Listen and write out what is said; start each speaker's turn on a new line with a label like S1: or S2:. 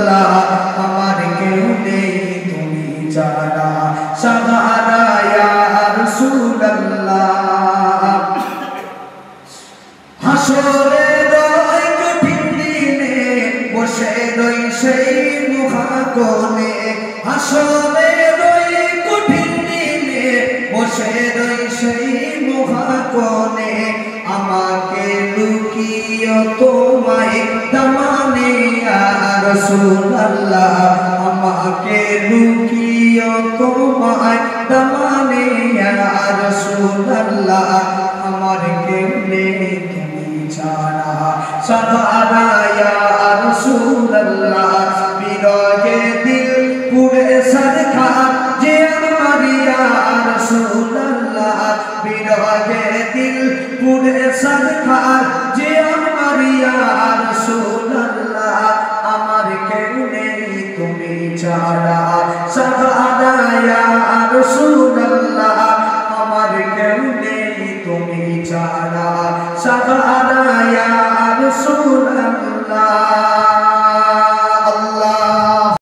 S1: রাসূলুল্লাহ আমার কেউ নেই তুমি ছাড়া সাহারা ইয়া রাসূলুল্লাহ হাসরের ওই কঠিন দিনে বসে রই সেই মুখাকোণে হাসরের ওই কঠিন দিনে বসে রই সেই মুখাকোণে আমাকে লুকিয়ে তোমায় দামানে ইয়া রাসূলুল্লাহ আমাকে লুকিয়ে তোমায় দামানে ইয়া রাসূলুল্লাহ আমার কেউ নেই তুমি ছাড়া সাহারা ইয়া রাসূলুল্লাহ বিরহে দিল পুরে সরকার যে আমার ইয়া রাসূলুল্লাহ বিরহে দিল পুরে সরকার যে আমার ইয়া রাসূলুল্লাহ আমার কেউ নেই তুমি ছাড়া সাহারা ইয়া রাসূলুল্লাহ